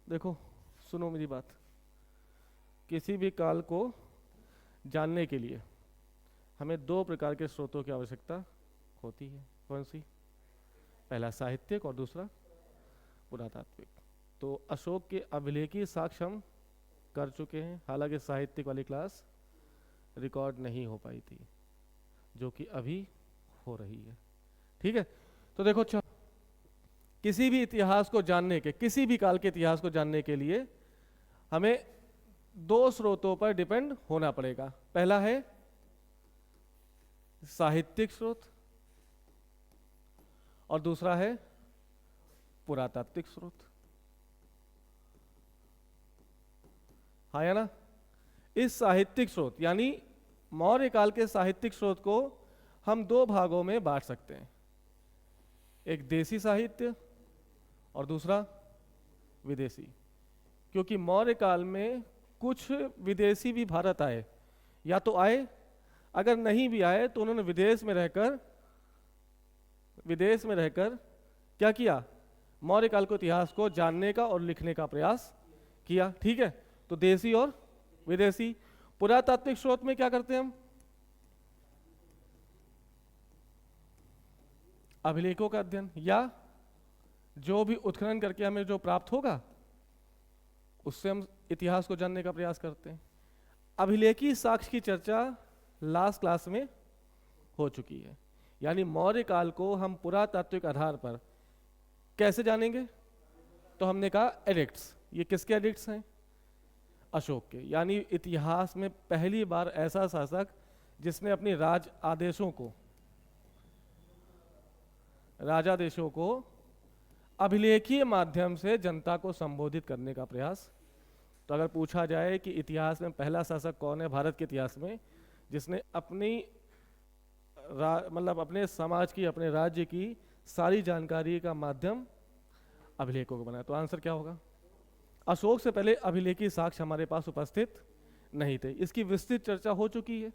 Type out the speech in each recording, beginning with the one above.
देखो, सुनो मेरी बात। किसी भी काल को जानने के लिए हमें दो प्रकार के स्रोतों की आवश्यकता होती है। कौन सी? पहला साहित्यिक और दूसरा पुरातात्विक। तो अशोक के अभिलेखी साक्ष्य हम कर चुके हैं, हालांकि साहित्यिक वाली क्लास रिकॉर्ड नहीं हो पाई थी, जो कि अभी हो रही है। ठीक है, तो देखो किसी भी इतिहास को जानने के, किसी भी काल के इतिहास को जानने के लिए हमें दो स्रोतों पर डिपेंड होना पड़ेगा। पहला है साहित्यिक स्रोत और दूसरा है पुरातात्विक स्रोत। हाँ या ना? इस साहित्यिक स्रोत यानी मौर्य काल के साहित्यिक स्रोत को हम दो भागों में बांट सकते हैं, एक देसी साहित्य और दूसरा विदेशी। क्योंकि मौर्य काल में कुछ विदेशी भी भारत आए, या तो आए, अगर नहीं भी आए तो उन्होंने विदेश में रहकर क्या किया? मौर्य काल के इतिहास को जानने का और लिखने का प्रयास किया। ठीक है, तो देसी और विदेशी। पुरातात्विक स्रोत में क्या करते हैं हम? अभिलेखों का अध्ययन, या जो भी उत्खनन करके हमें जो प्राप्त होगा उससे हम इतिहास को जानने का प्रयास करते हैं। अभिलेखी साक्ष्य की चर्चा लास्ट क्लास में हो चुकी है। यानी मौर्य काल को हम पुरातात्विक आधार पर कैसे जानेंगे? तो हमने कहा एडिक्ट्स। ये किसके एडिक्ट्स हैं? अशोक के। यानी इतिहास में पहली बार ऐसा शासक जिसने अपनी राजादेशों को अभिलेखीय माध्यम से जनता को संबोधित करने का प्रयास। तो अगर पूछा जाए कि इतिहास में पहला शासक कौन है भारत के इतिहास में जिसने अपने समाज की, अपने राज्य की सारी जानकारी का माध्यम अभिलेखों को बनाया, तो आंसर क्या होगा? अशोक से पहले अभिलेखी साक्ष्य हमारे पास उपस्थित नहीं थे। इसकी विस्तृत चर्चा हो चुकी है।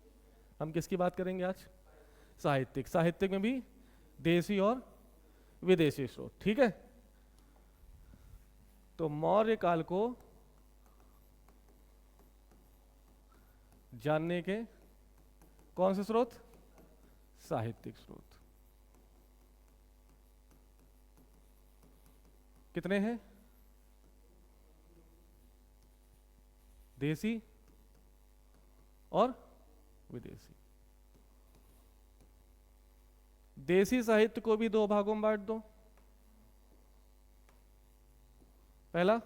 हम किसकी बात करेंगे आज? साहित्यिक। साहित्यिक में भी देसी और विदेशी स्रोत। ठीक है, तो मौर्य काल को जानने के कौन से स्रोत? साहित्यिक स्रोत। कितने हैं? देसी और विदेशी। देसी साहित्य को भी दो भागों में बांट दो। पहला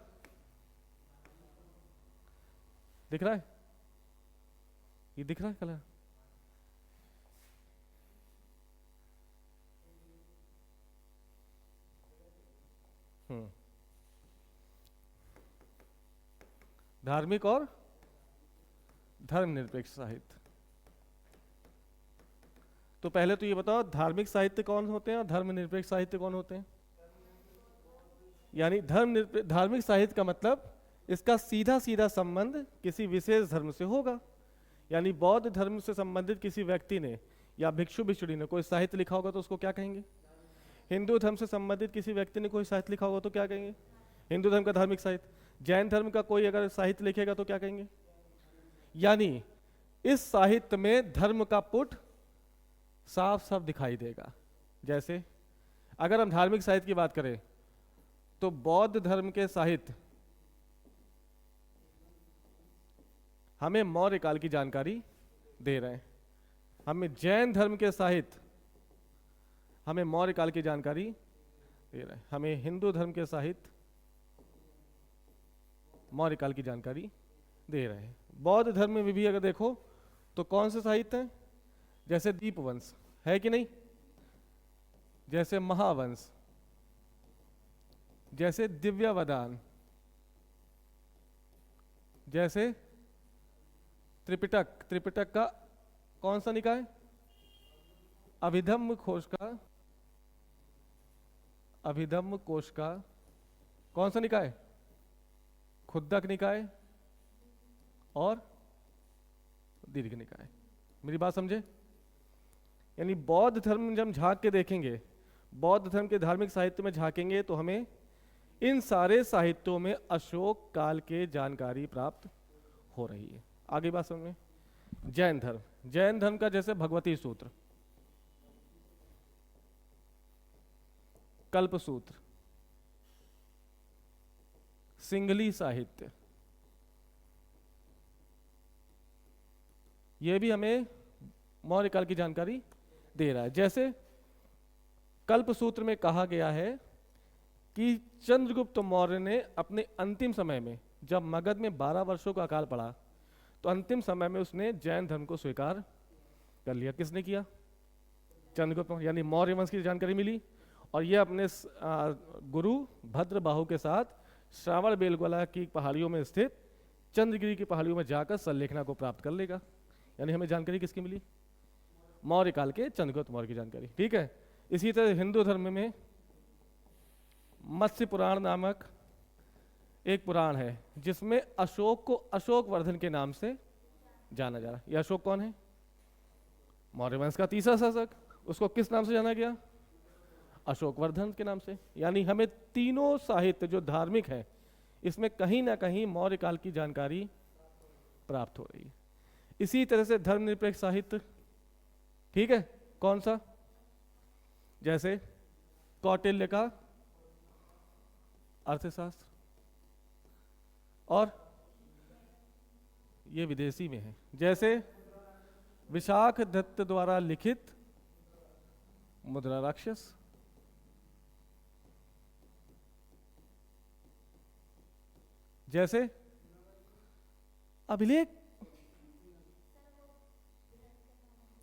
दिख रहा है? ये दिख रहा है कलर? धार्मिक और धर्मनिरपेक्ष साहित्य। तो पहले तो ये बताओ, धार्मिक साहित्य कौन होते हैं और धर्मनिरपेक्ष साहित्य कौन होते हैं? यानी धार्मिक साहित्य का मतलब इसका सीधा सीधा संबंध किसी विशेष धर्म से होगा। यानी बौद्ध धर्म से संबंधित किसी व्यक्ति ने या भिक्षु भिक्षुणी ने कोई साहित्य लिखा होगा तो उसको क्या कहेंगे? हिंदू धर्म से संबंधित किसी व्यक्ति ने कोई साहित्य लिखा होगा तो क्या कहेंगे? हिंदू धर्म का धार्मिक साहित्य। जैन धर्म का कोई अगर साहित्य लिखेगा तो क्या कहेंगे? यानी इस साहित्य में धर्म का पुट साफ साफ दिखाई देगा। जैसे अगर हम धार्मिक साहित्य की बात करें तो बौद्ध धर्म के साहित्य हमें मौर्य काल की जानकारी दे रहे हैं। हमें जैन धर्म के साहित्य हमें मौर्य काल की जानकारी दे रहे हैं। हमें हिंदू धर्म के साहित्य मौर्य काल की जानकारी दे रहे हैं। बौद्ध धर्म में भी अगर देखो तो कौन से साहित्य हैं? जैसे दीपवंश है कि नहीं, जैसे महावंश, जैसे दिव्यावदान, जैसे त्रिपिटक। त्रिपिटक का कौन सा निकाय? अभिधम्म कोश का कौन सा निकाय? खुद्दक निकाय और दीर्घ निकाय। मेरी बात समझे? यानी बौद्ध धर्म जब हम झांक के देखेंगे, बौद्ध धर्म के धार्मिक साहित्य में झांकेंगे तो हमें इन सारे साहित्यों में अशोक काल के जानकारी प्राप्त हो रही है। आगे बात समझ में। जैन धर्म, जैन धर्म का जैसे भगवती सूत्र, कल्प सूत्र, सिंगली साहित्य, यह भी हमें मौर्य काल की जानकारी दे रहा है। जैसे कल्प सूत्र में कहा गया है कि चंद्रगुप्त मौर्य ने अपने अंतिम समय में, जब मगध में 12 वर्षों का अकाल पड़ा, तो अंतिम समय में उसने जैन धर्म को स्वीकार कर लिया। किसने किया? चंद्रगुप्त मौर्य, यानी मौर्य वंश की जानकारी मिली। और यह अपने गुरु भद्रबाहु के साथ श्रावण बेलगोला की पहाड़ियों में स्थित चंद्रगिरी की पहाड़ियों में जाकर सल्लेखना को प्राप्त कर लेगा। यानी हमें जानकारी किसकी मिली? मौर्य काल के चंद्रगुप्त मौर्य की जानकारी। ठीक है। इसी तरह हिंदू धर्म में मत्स्य पुराण नामक एक पुराण है, जिसमें अशोक को अशोक वर्धन के नाम से जाना जा रहा है। यह अशोक कौन है? मौर्य वंश का तीसरा शासक। उसको किस नाम से जाना गया? अशोक वर्धन के नाम से। यानी हमें तीनों साहित्य जो धार्मिक है, इसमें कहीं ना कहीं मौर्य काल की जानकारी प्राप्त हो रही है। इसी तरह से धर्मनिरपेक्ष साहित्य, ठीक है, कौन सा? जैसे कौटिल्य का अर्थशास्त्र, और ये विदेशी में है, जैसे विशाख दत्त द्वारा लिखित मुद्रा राक्षस, जैसे अभिलेख,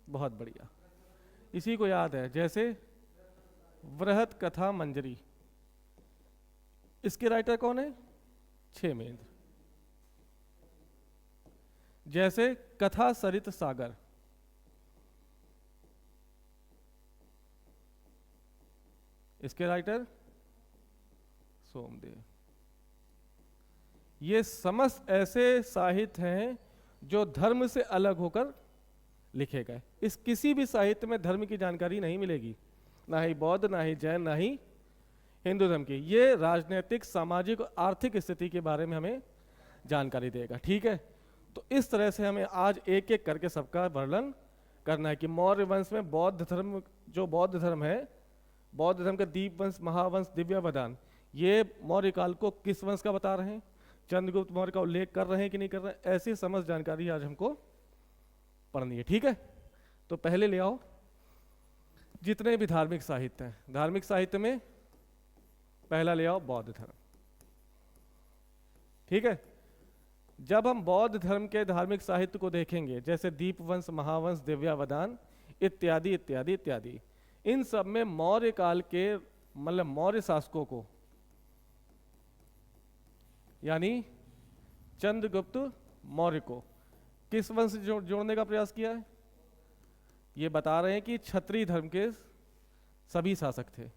बहुत बढ़िया, इसी को याद है, जैसे वृहत कथा मंजरी। इसके राइटर कौन है? क्षेमेंद्र। जैसे कथा सरित सागर, इसके राइटर सोमदेव। ये समस्त ऐसे साहित्य हैं जो धर्म से अलग होकर लिखे गए। इस किसी भी साहित्य में धर्म की जानकारी नहीं मिलेगी, ना ही बौद्ध, ना ही जैन, ना ही हिंदू धर्म की। ये राजनीतिक, सामाजिक और आर्थिक स्थिति के बारे में हमें जानकारी देगा। ठीक है। तो इस तरह से हमें आज एक एक करके सबका वर्णन करना है कि मौर्य वंश में बौद्ध धर्म, जो बौद्ध धर्म है, बौद्ध धर्म का दीप वंश, महावंश, दिव्यावदान, ये मौर्य काल को किस वंश का बता रहे हैं? चंद्रगुप्त मौर्य का उल्लेख कर रहे हैं कि नहीं कर रहे हैं? ऐसी समझ जानकारी आज हमको पढ़नी है। ठीक है। तो पहले ले आओ जितने भी धार्मिक साहित्य हैं, धार्मिक साहित्य में पहला ले आओ बौद्ध धर्म। ठीक है। जब हम बौद्ध धर्म के धार्मिक साहित्य को देखेंगे, जैसे दीपवंश, महावंश, दिव्यावदान इत्यादि इत्यादि इत्यादि, इन सब में मौर्य काल के, मतलब मौर्य शासकों को, यानी चंद्रगुप्त मौर्य को किस वंश से जोड़ने का प्रयास किया है? ये बता रहे हैं कि क्षत्रिय धर्म के सभी शासक थे।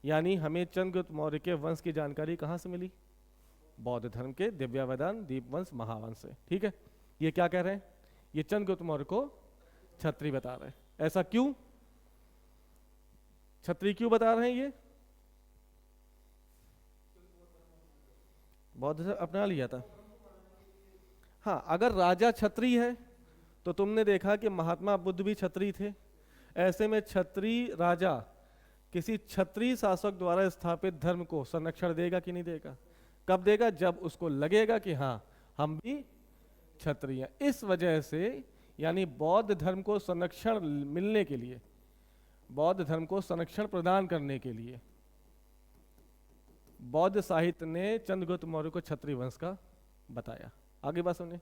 यानी हमें चंद्रगुप्त मौर्य के वंश की जानकारी कहाँ से मिली? बौद्ध धर्म के दिव्यावदान, दीपवंश, महावंश से। ठीक है। ये क्या कह रहे हैं? ये चंद्रगुप्त मौर्य को क्षत्रिय बता रहे हैं। ऐसा क्यों? क्षत्रिय क्यों बता रहे हैं? ये बौद्ध धर्म अपना लिया था। हाँ, अगर राजा क्षत्रिय है तो तुमने देखा कि महात्मा बुद्ध भी क्षत्रिय थे। ऐसे में क्षत्रिय राजा किसी क्षत्रिय शासक द्वारा स्थापित धर्म को संरक्षण देगा कि नहीं देगा? कब देगा? जब उसको लगेगा कि हाँ, हम भी क्षत्रिय हैं। इस वजह से, यानी बौद्ध धर्म को संरक्षण मिलने के लिए, बौद्ध धर्म को संरक्षण प्रदान करने के लिए बौद्ध साहित्य ने चंद्रगुप्त मौर्य को क्षत्रिय वंश का बताया। आगे बात सुनिए।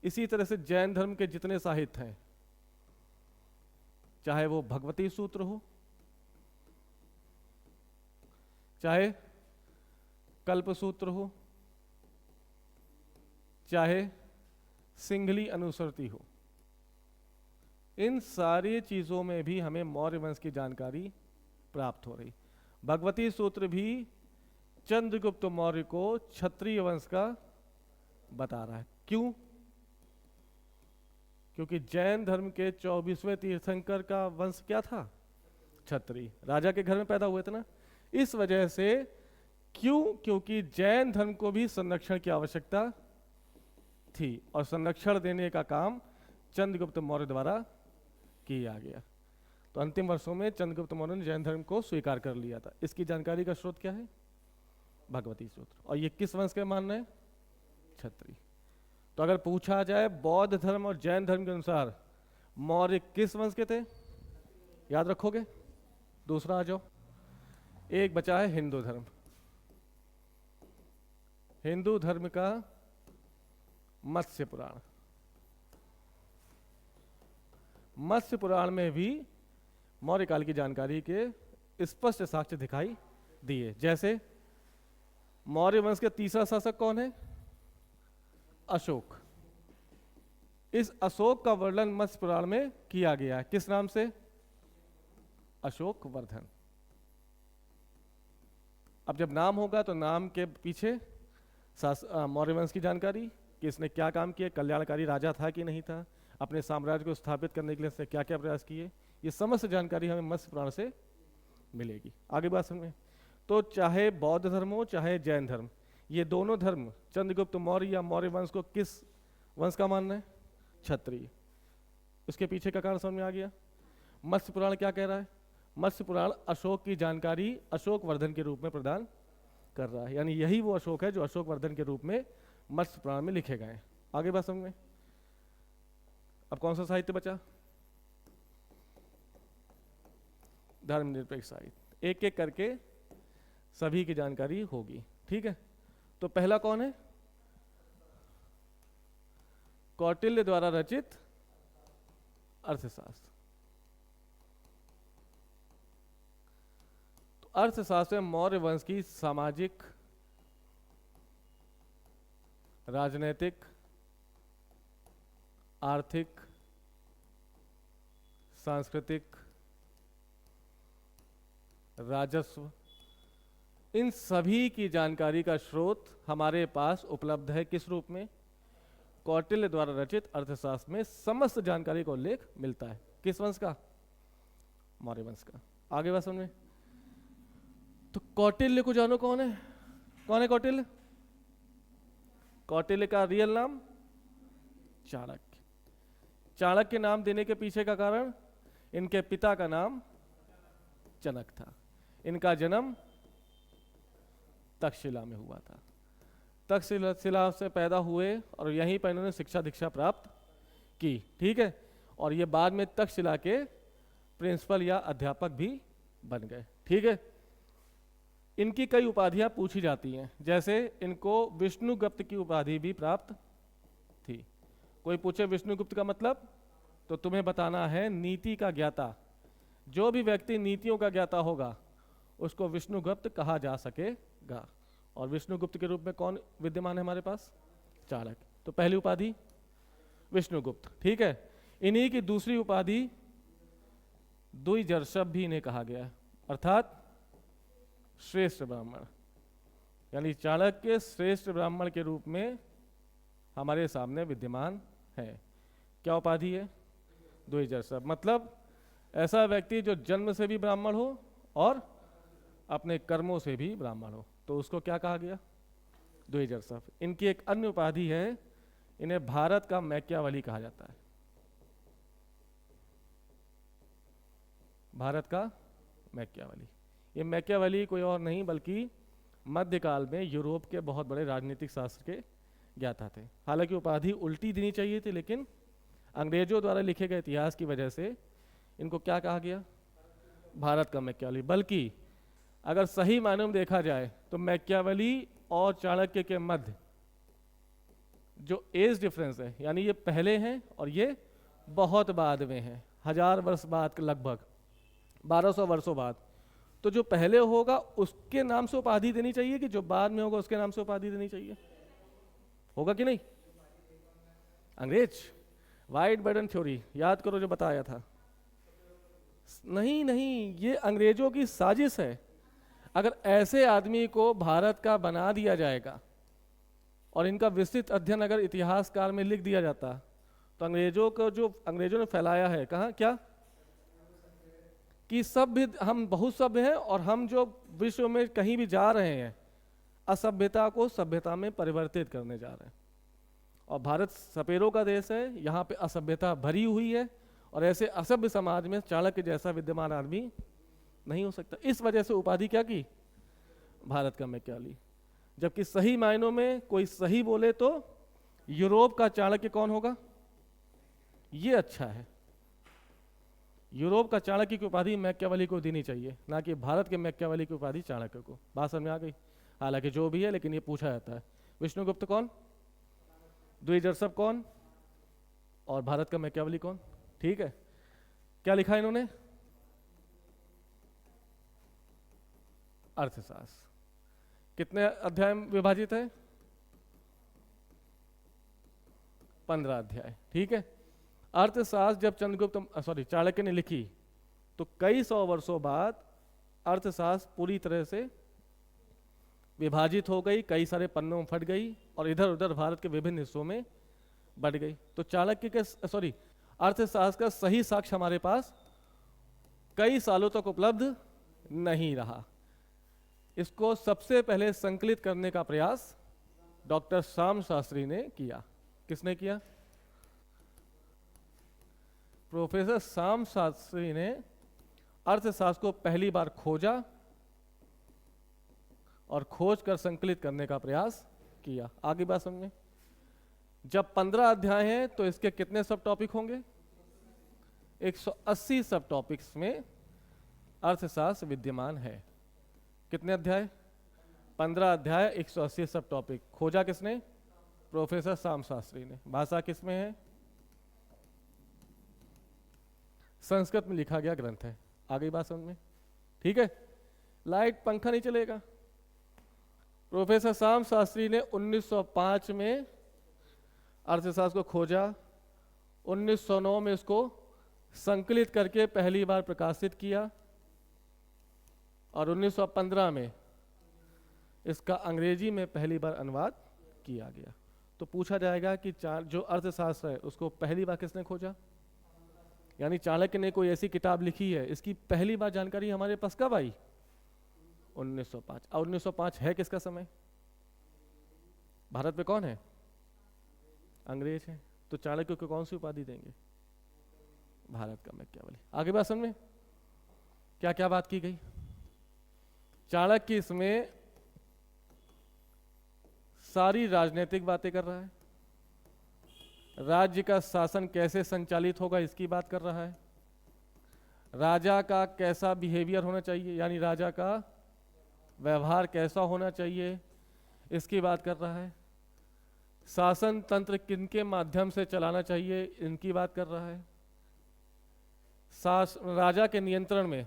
इसी तरह से जैन धर्म के जितने साहित्य हैं, चाहे वो भगवती सूत्र हो, चाहे कल्प सूत्र हो, चाहे सिंघली अनुश्रुति हो, इन सारी चीजों में भी हमें मौर्य वंश की जानकारी प्राप्त हो रही। भगवती सूत्र भी चंद्रगुप्त मौर्य को क्षत्रिय वंश का बता रहा है। क्यों? क्योंकि जैन धर्म के 24वें तीर्थंकर का वंश क्या था? क्षत्रिय। राजा के घर में पैदा हुए थे ना। इस वजह से क्यों? क्योंकि जैन धर्म को भी संरक्षण की आवश्यकता थी और संरक्षण देने का काम चंद्रगुप्त मौर्य द्वारा किया गया। तो अंतिम वर्षों में चंद्रगुप्त मौर्य ने जैन धर्म को स्वीकार कर लिया था। इसकी जानकारी का स्रोत क्या है? भगवती सूत्र। और ये किस वंश के मान रहे हैं? क्षत्रिय। तो अगर पूछा जाए बौद्ध धर्म और जैन धर्म के अनुसार मौर्य किस वंश के थे, याद रखोगे? दूसरा आ जाओ। एक बचा है हिंदू धर्म। हिंदू धर्म का मत्स्य पुराण। मत्स्य पुराण में भी मौर्य काल की जानकारी के स्पष्ट साक्ष्य दिखाई दिए। जैसे मौर्य वंश के तीसरा शासक कौन है? अशोक। इस अशोक का वर्णन मत्स्य पुराण में किया गया है। किस नाम से? अशोक वर्धन। अब जब नाम होगा तो नाम के पीछे मौर्य वंश की जानकारी कि इसने क्या काम किए, कल्याणकारी राजा था कि नहीं था, अपने साम्राज्य को स्थापित करने के लिए इसने क्या क्या प्रयास किए, ये समस्त जानकारी हमें मत्स्य पुराण से मिलेगी। आगे बात समझ में। तो चाहे बौद्ध धर्म हो चाहे जैन धर्म, ये दोनों धर्म चंद्रगुप्त मौर्य या मौर्य वंश को किस वंश का मानना है? क्षत्रिय। इसके पीछे का कारण समझ में आ गया। मत्स्य पुराण क्या कह रहा है? मत्स्य पुराण अशोक की जानकारी अशोक वर्धन के रूप में प्रदान कर रहा है, यानी यही वो अशोक है जो अशोक वर्धन के रूप में मत्स्य पुराण में लिखे गए हैं। आगे बात समझ में। अब कौन सा साहित्य बचा? धर्मनिरपेक्ष साहित्य। एक एक करके सभी की जानकारी होगी, ठीक है। तो पहला कौन है? कौटिल्य द्वारा रचित अर्थशास्त्र। तो अर्थशास्त्र में मौर्य वंश की सामाजिक, राजनैतिक, आर्थिक, सांस्कृतिक, राजस्व, इन सभी की जानकारी का स्रोत हमारे पास उपलब्ध है। किस रूप में? कौटिल्य द्वारा रचित अर्थशास्त्र में समस्त जानकारी का उल्लेख मिलता है। किस वंश का? मौर्य वंश का। आगे बात समझ में। तो कौटिल्य को जानो कौन है? कौन है कौटिल्य? कौटिल्य का रियल नाम चाणक्य। चाणक्य नाम देने के पीछे का कारण इनके पिता का नाम जनक था। इनका जन्म तक्षशिला में हुआ था। तक्षशिला से पैदा हुए और यहीं पर इन्होंने शिक्षा दीक्षा प्राप्त की, ठीक है। और ये बाद में तक्षशिला के प्रिंसिपल या अध्यापक भी बन गए, ठीक है। इनकी कई उपाधियां पूछी जाती हैं, जैसे इनको विष्णुगुप्त की उपाधि भी प्राप्त थी। कोई पूछे विष्णुगुप्त का मतलब, तो तुम्हें बताना है नीति का ज्ञाता। जो भी व्यक्ति नीतियों का ज्ञाता होगा उसको विष्णुगुप्त कहा जा सकेगा। और विष्णुगुप्त के रूप में कौन विद्यमान है हमारे पास? चाणक्य। तो पहली उपाधि विष्णुगुप्त, ठीक है। इन्हीं की दूसरी उपाधि द्विजर्षभ भी इन्हें कहा गया है, अर्थात श्रेष्ठ ब्राह्मण। यानी चाणक्य श्रेष्ठ ब्राह्मण के रूप में हमारे सामने विद्यमान है। क्या उपाधि है? द्विजर्षभ। मतलब ऐसा व्यक्ति जो जन्म से भी ब्राह्मण हो और अपने कर्मों से भी ब्राह्मण हो, तो उसको क्या कहा गया? द्विजर्षभ। इनकी एक अन्य उपाधि है, इन्हें भारत का मैकियावली कहा जाता है। भारत का मैकियावली। ये मैकियावली कोई और नहीं बल्कि मध्यकाल में यूरोप के बहुत बड़े राजनीतिक शास्त्र के ज्ञाता थे। हालांकि उपाधि उल्टी देनी चाहिए थी, लेकिन अंग्रेजों द्वारा लिखे गए इतिहास की वजह से इनको क्या कहा गया? भारत का मैकियावली। बल्कि अगर सही मायने में देखा जाए तो मैकियावली और चाणक्य के मध्य जो एज डिफरेंस है, यानी ये पहले हैं और ये बहुत बाद में हैं, 1000 वर्ष बाद, लगभग 1200 वर्षों बाद। तो जो पहले होगा उसके नाम से उपाधि देनी चाहिए कि जो बाद में होगा उसके नाम से उपाधि देनी चाहिए? होगा कि नहीं? अंग्रेज वाइट बर्डन थ्योरी याद करो जो बताया था। नहीं, ये अंग्रेजों की साजिश है। अगर ऐसे आदमी को भारत का बना दिया जाएगा और इनका विस्तृत अध्ययन अगर इतिहासकार में लिख दिया जाता, तो अंग्रेजों को जो अंग्रेजों ने फैलाया है, कहाँ क्या कि सभ्य, हम बहुत सभ्य हैं और हम जो विश्व में कहीं भी जा रहे हैं असभ्यता को सभ्यता में परिवर्तित करने जा रहे हैं। और भारत सपेरों का देश है, यहाँ पे असभ्यता भरी हुई है, और ऐसे असभ्य समाज में चाणक्य जैसा विद्यमान आदमी नहीं हो सकता। इस वजह से उपाधि क्या की, भारत का मैकियावेली। जबकि सही मायनों में कोई सही बोले तो यूरोप का चाणक्य कौन होगा, ये अच्छा है। यूरोप का चाणक्य की उपाधि मैकियावेली को देनी चाहिए, ना कि भारत के मैकियावेली की उपाधि चाणक्य को। बात समझ में आ गई। हालांकि जो भी है, लेकिन ये पूछा जाता है। विष्णुगुप्त कौन, द्विजर्षभ कौन, और भारत का मैकियावेली कौन। ठीक है, क्या लिखा है इन्होंने, अर्थशास्त्र। कितने अध्याय में विभाजित है, 15 अध्याय। ठीक है, अर्थशास्त्र जब चाणक्य ने लिखी तो कई सौ वर्षों बाद अर्थशास्त्र पूरी तरह से विभाजित हो गई, कई सारे पन्नों में फट गई और इधर उधर भारत के विभिन्न हिस्सों में बढ़ गई। तो चाणक्य के अर्थशास्त्र का सही साक्ष्य हमारे पास कई सालों तक उपलब्ध नहीं रहा। इसको सबसे पहले संकलित करने का प्रयास डॉक्टर श्याम शास्त्री ने किया। किसने किया, प्रोफेसर श्याम शास्त्री ने अर्थशास्त्र को पहली बार खोजा और खोज कर संकलित करने का प्रयास किया। आगे बात समझे। जब 15 अध्याय हैं तो इसके कितने सब टॉपिक होंगे, 180 सब टॉपिक्स में अर्थशास्त्र विद्यमान है। कितने अध्याय, 15 अध्याय, 180 सब टॉपिक। खोजा किसने, प्रोफेसर श्याम शास्त्री ने। भाषा किसमें है, संस्कृत में लिखा गया ग्रंथ है। आगे बात समझ में। ठीक है, लाइट पंखा नहीं चलेगा। प्रोफेसर श्याम शास्त्री ने 1905 में अर्थशास्त्र को खोजा, 1909 में इसको संकलित करके पहली बार प्रकाशित किया, और 1915 में इसका अंग्रेजी में पहली बार अनुवाद किया गया। तो पूछा जाएगा कि जो अर्थशास्त्र है उसको पहली बार किसने खोजा, यानी चाणक्य ने कोई ऐसी किताब लिखी है, इसकी पहली बार जानकारी हमारे पास कब आई, 1905। और 1905 है किसका समय, भारत में कौन है, अंग्रेज है। तो चाणक्य को कौन सी उपाधि देंगे, भारत का मैकियावेली। आगे बात समझ में, क्या क्या बात की गई। चाणक्य इसमें सारी राजनीतिक बातें कर रहा है, राज्य का शासन कैसे संचालित होगा इसकी बात कर रहा है, राजा का कैसा बिहेवियर होना चाहिए, यानी राजा का व्यवहार कैसा होना चाहिए इसकी बात कर रहा है, शासन तंत्र किनके माध्यम से चलाना चाहिए इनकी बात कर रहा है, राजा के नियंत्रण में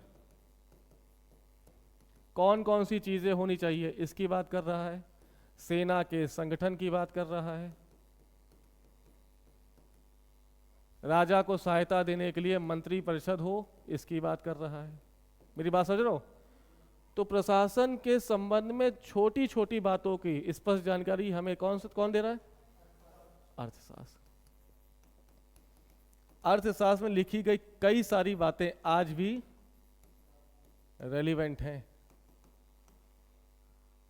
कौन कौन सी चीजें होनी चाहिए इसकी बात कर रहा है, सेना के संगठन की बात कर रहा है, राजा को सहायता देने के लिए मंत्री परिषद हो इसकी बात कर रहा है। मेरी बात समझ रहे हो। तो प्रशासन के संबंध में छोटी छोटी बातों की स्पष्ट जानकारी हमें कौन दे रहा है, अर्थशास्त्र। अर्थशास्त्र में लिखी गई कई सारी बातें आज भी रेलिवेंट हैं।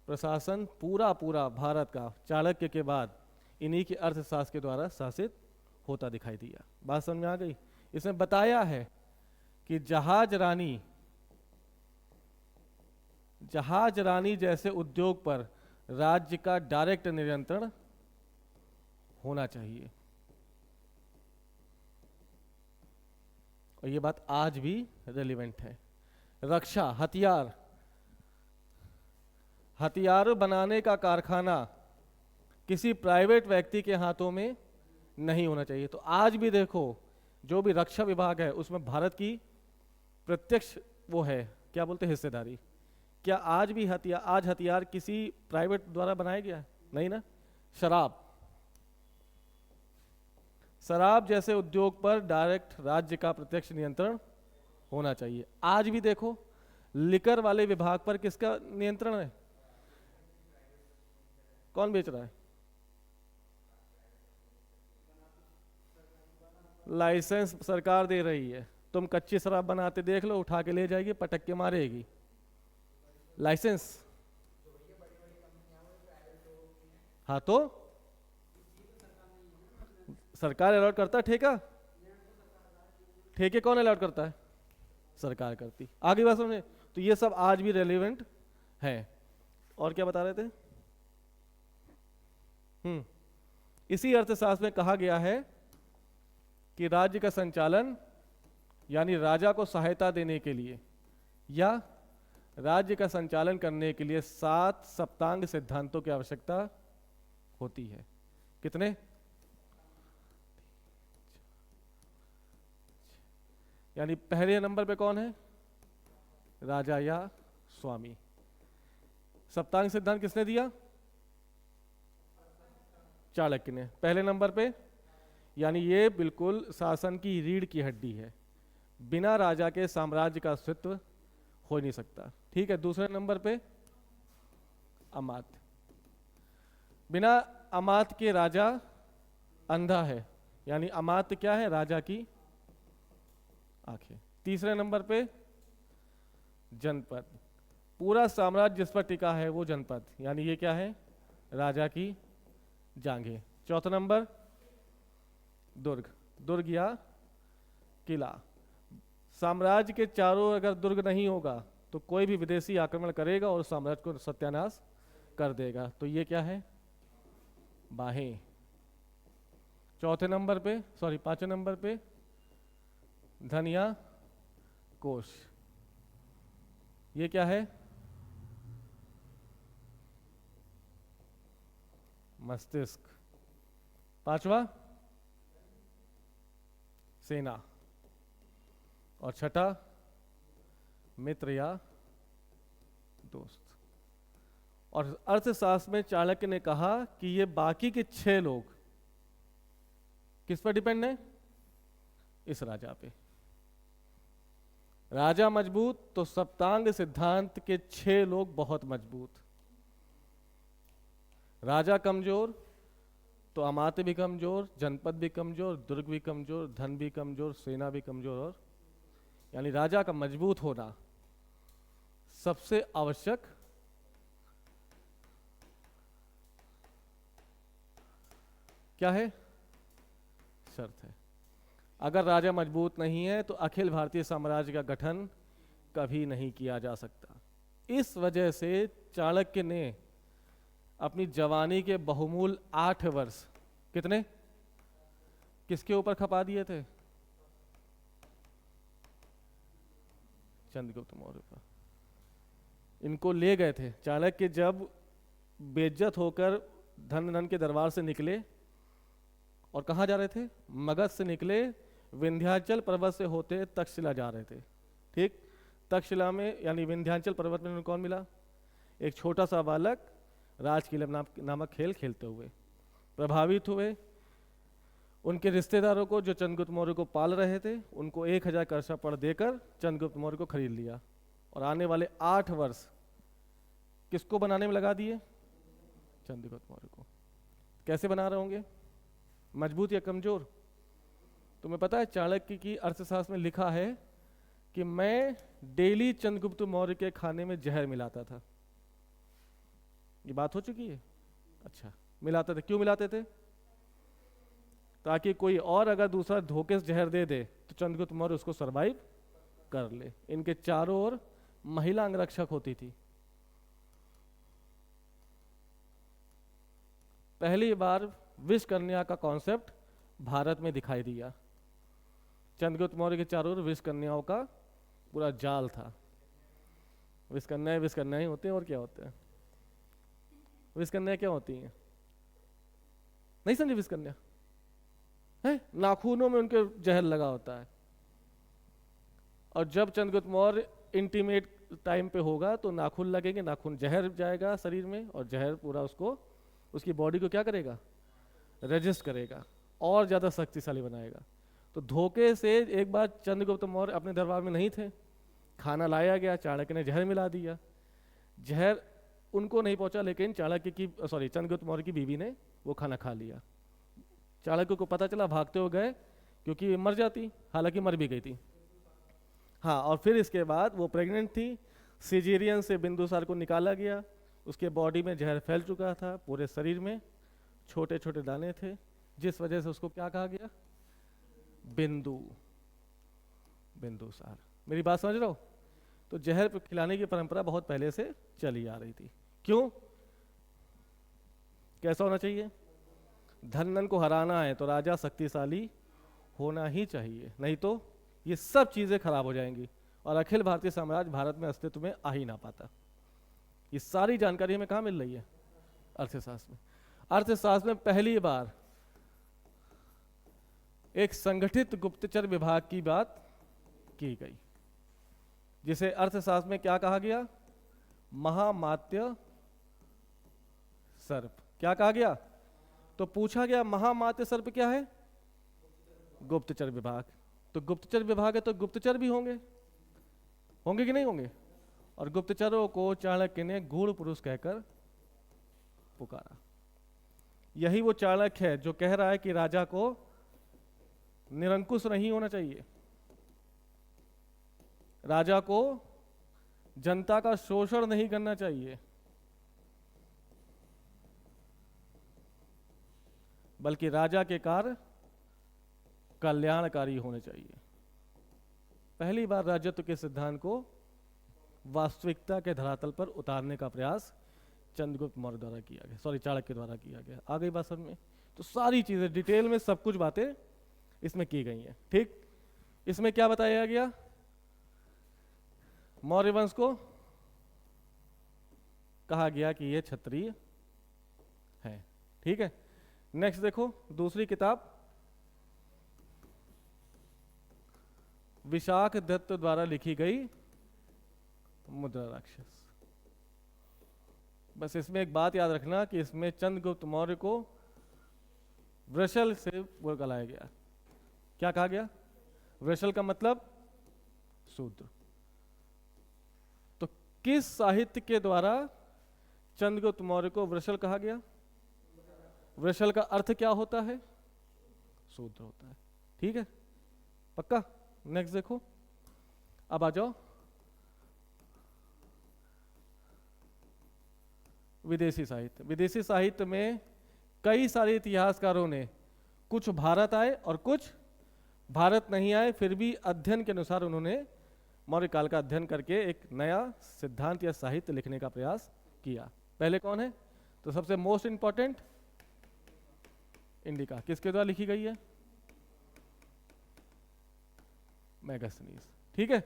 प्रशासन पूरा भारत का चाणक्य के बाद इन्हीं के अर्थशास्त्र के द्वारा शासित होता दिखाई दिया। बात समझ में आ गई। इसमें बताया है कि जहाज रानी जैसे उद्योग पर राज्य का डायरेक्ट नियंत्रण होना चाहिए, और ये बात आज भी रेलिवेंट है। रक्षा, हथियार बनाने का कारखाना किसी प्राइवेट व्यक्ति के हाथों में नहीं होना चाहिए। तो आज भी देखो जो भी रक्षा विभाग है उसमें भारत की प्रत्यक्ष वो है, क्या बोलते हैं, हिस्सेदारी। क्या आज भी हथियार किसी प्राइवेट द्वारा बनाया गया, नहीं ना। शराब जैसे उद्योग पर डायरेक्ट राज्य का प्रत्यक्ष नियंत्रण होना चाहिए। आज भी देखो लिकर वाले विभाग पर किसका नियंत्रण है, कौन बेच रहा है, लाइसेंस सरकार दे रही है। तुम कच्ची शराब बनाते देख लो, उठा के ले जाएगी, पटक के मारेगी। लाइसेंस हाँ तो सरकार अलॉट करता है, ठेका ठेके कौन अलॉट करता है? सरकार करती। आगे बात समझे? तो ये सब आज भी रेलिवेंट है। और क्या बता रहे थे? इसी अर्थशास्त्र में कहा गया है कि राज्य का संचालन यानी राजा को सहायता देने के लिए या राज्य का संचालन करने के लिए 7 सप्तांग सिद्धांतों की आवश्यकता होती है। कितने? यानी पहले नंबर पे कौन है? राजा या स्वामी। सप्तांग सिद्धांत किसने दिया? चाणक्य ने। पहले नंबर पे, यानी ये बिल्कुल शासन की रीढ़ की हड्डी है, बिना राजा के साम्राज्य का अस्तित्व हो नहीं सकता। ठीक है। दूसरे नंबर पे अमात्य, बिना अमात्य के राजा अंधा है, यानी अमात्य क्या है? राजा की आंखें। तीसरे नंबर पे जनपद, पूरा साम्राज्य जिस पर टिका है वो जनपद, यानी ये क्या है? राजा की जांघें। चौथा नंबर दुर्ग, दुर्ग या किला। साम्राज्य के चारों अगर दुर्ग नहीं होगा तो कोई भी विदेशी आक्रमण करेगा और साम्राज्य को सत्यानाश कर देगा। तो ये क्या है? बाहें। चौथे नंबर पे, सॉरी 5वें नंबर पे धन या कोष। ये क्या है? मस्तिष्क। 5वां सेना। और छठा मित्र या दोस्त। और अर्थशास्त्र में चाणक्य ने कहा कि ये बाकी के 6 लोग किस पर डिपेंड है? इस राजा पे। राजा मजबूत तो सप्तांग सिद्धांत के 6 लोग बहुत मजबूत। राजा कमजोर तो अमात्य भी कमजोर, जनपद भी कमजोर, दुर्ग भी कमजोर, धन भी कमजोर, सेना भी कमजोर। और यानी राजा का मजबूत होना सबसे आवश्यक क्या है? शर्त है। अगर राजा मजबूत नहीं है तो अखिल भारतीय साम्राज्य का गठन कभी नहीं किया जा सकता। इस वजह से चाणक्य ने अपनी जवानी के बहुमूल 8 वर्ष कितने किसके ऊपर खपा दिए थे? चंद्रगुप्त मौर्य पर। इनको ले गए थे चाणक्य जब बेइज्जत होकर धन के दरबार से निकले और कहाँ जा रहे थे? मगध से निकले, विंध्याचल पर्वत से होते तक्षशिला जा रहे थे। ठीक। तक्षशिला में यानी विंध्याचल पर्वत में उन्हें कौन मिला? एक छोटा सा बालक राजकिलम नामक खेल खेलते हुए प्रभावित हुए। उनके रिश्तेदारों को जो चंद्रगुप्त मौर्य को पाल रहे थे उनको 1000 करसपड़ देकर चंद्रगुप्त मौर्य को खरीद लिया और आने वाले 8 वर्ष किसको बनाने में लगा दिए? चंद्रगुप्त मौर्य को। कैसे बना रहे होंगे? मजबूत या कमजोर? तुम्हें पता है चाणक्य की अर्थशास्त्र में लिखा है कि मैं डेली चंद्रगुप्त मौर्य के खाने में जहर मिलाता था। ये बात हो चुकी है। अच्छा, मिलाते थे। क्यों मिलाते थे? ताकि कोई और अगर दूसरा धोखे से जहर दे दे तो चंद्रगुप्त मौर्य उसको सरवाइव कर ले। इनके चारों ओर महिला अंगरक्षक होती थी। पहली बार विषकन्या का कॉन्सेप्ट भारत में दिखाई दिया। चंद्रगुप्त मौर्य के चारों ओर विषकन्याओं का पूरा जाल था। विषकन्याएं होते हैं और क्या होते हैं? विषकन्या क्या होती हैं? नहीं समझे? विषकन्या है नाखूनों में उनके जहर लगा होता है। और जब चंद्रगुप्त मौर्य इंटीमेट टाइम पे होगा तो नाखून लगेंगे, नाखून जहर जाएगा शरीर में और जहर पूरा उसको उसकी बॉडी को क्या करेगा? रेजिस्ट करेगा और ज़्यादा शक्तिशाली बनाएगा। तो धोखे से एक बार चंद्रगुप्त मौर्य अपने दरबार में नहीं थे, खाना लाया गया, चाणक्य ने जहर मिला दिया। जहर उनको नहीं पहुंचा लेकिन चंद्रगुप्त मौर्य की बीवी ने वो खाना खा लिया। चाणक्य को पता चला, भागते हुए गए क्योंकि मर जाती, हालांकि मर भी गई थी। हाँ, और फिर इसके बाद वो प्रेग्नेंट थी। सिजेरियन से बिंदुसार को निकाला गया, उसके बॉडी में जहर फैल चुका था पूरे शरीर में। छोटे छोटे दाने थे, जिस वजह से उसको क्या कहा गया? बिंदु, बिंदुसार। मेरी बात समझ रहे हो? तो जहर खिलाने की परंपरा बहुत पहले से चली आ रही थी। क्यों? कैसा होना चाहिए? धन को हराना है तो राजा शक्तिशाली होना ही चाहिए, नहीं तो ये सब चीजें खराब हो जाएंगी और अखिल भारतीय साम्राज्य भारत में अस्तित्व में आ ही ना पाता। ये सारी जानकारी हमें कहाँ मिल रही है? अर्थशास्त्र में। अर्थशास्त्र में पहली बार एक संगठित गुप्तचर विभाग की बात की गई, जिसे अर्थशास्त्र में क्या कहा गया? महामात्य सर्प। क्या कहा गया? तो पूछा गया महामात्य सर्प क्या है? गुप्तचर विभाग। तो गुप्तचर विभाग है तो गुप्तचर भी होंगे, होंगे कि नहीं होंगे? और गुप्तचरों को चाणक्य ने गूढ़ पुरुष कहकर पुकारा। यही वो चाणक्य है जो कह रहा है कि राजा को निरंकुश नहीं होना चाहिए, राजा को जनता का शोषण नहीं करना चाहिए, बल्कि राजा के कार्य कल्याणकारी होने चाहिए। पहली बार राजत्व के सिद्धांत को वास्तविकता के धरातल पर उतारने का प्रयास चंद्रगुप्त मौर्य द्वारा किया गया, सॉरी चाणक्य द्वारा किया गया। आ गई बात समझ में? तो सारी चीजें डिटेल में सब कुछ बातें इसमें की गई हैं। ठीक, इसमें क्या बताया गया? मौर्य वंश को कहा गया कि यह क्षत्रिय है। ठीक है, नेक्स्ट देखो दूसरी किताब विशाख दत्त द्वारा लिखी गई मुद्रा राक्षस। बस इसमें एक बात याद रखना कि इसमें चंद्रगुप्त मौर्य को वृषल से वो कहलाया गया। क्या कहा गया? वृषल का मतलब शूद्र। तो किस साहित्य के द्वारा चंद्रगुप्त मौर्य को वृषल कहा गया? वृषल का अर्थ क्या होता है? शूद्र होता है। ठीक है, पक्का? नेक्स्ट देखो, अब आ जाओ विदेशी साहित्य। विदेशी साहित्य में कई सारे इतिहासकारों ने, कुछ भारत आए और कुछ भारत नहीं आए, फिर भी अध्ययन के अनुसार उन्होंने मौर्य काल का अध्ययन करके एक नया सिद्धांत या साहित्य लिखने का प्रयास किया। पहले कौन है? तो सबसे मोस्ट इंपॉर्टेंट इंडिका। किसके द्वारा लिखी गई है? मैगस्थनीज। ठीक है,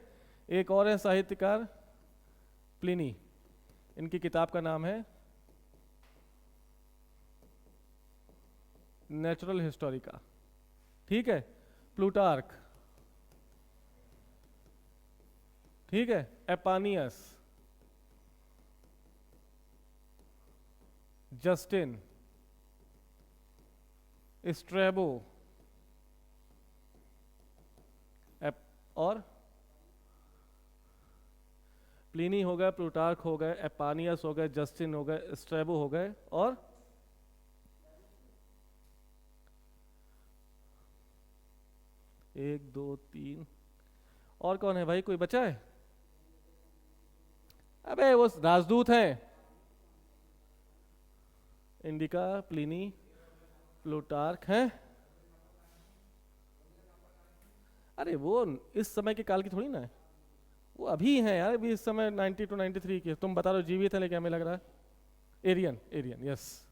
एक और है साहित्यकार प्लिनी, इनकी किताब का नाम है नेचुरल हिस्टोरिका। ठीक है, प्लूटार्क, ठीक है, एपानियस, जस्टिन, स्ट्रेबो और प्लिनी हो गए, प्लूटार्क हो गए, एपानियस हो गए, जस्टिन हो गए, स्ट्रेबो हो गए और एक दो तीन और कौन है भाई? कोई बचा है? अबे वो राजदूत हैं। इंडिका, प्लिनी, प्लूटार्क हैं। अरे वो इस समय के काल की थोड़ी ना है, वो अभी हैं यार, अभी इस समय 90 to 93 की। तुम बता रहे हो जीवित है, लेकिन हमें लग रहा है एरियन। एरियन, यस,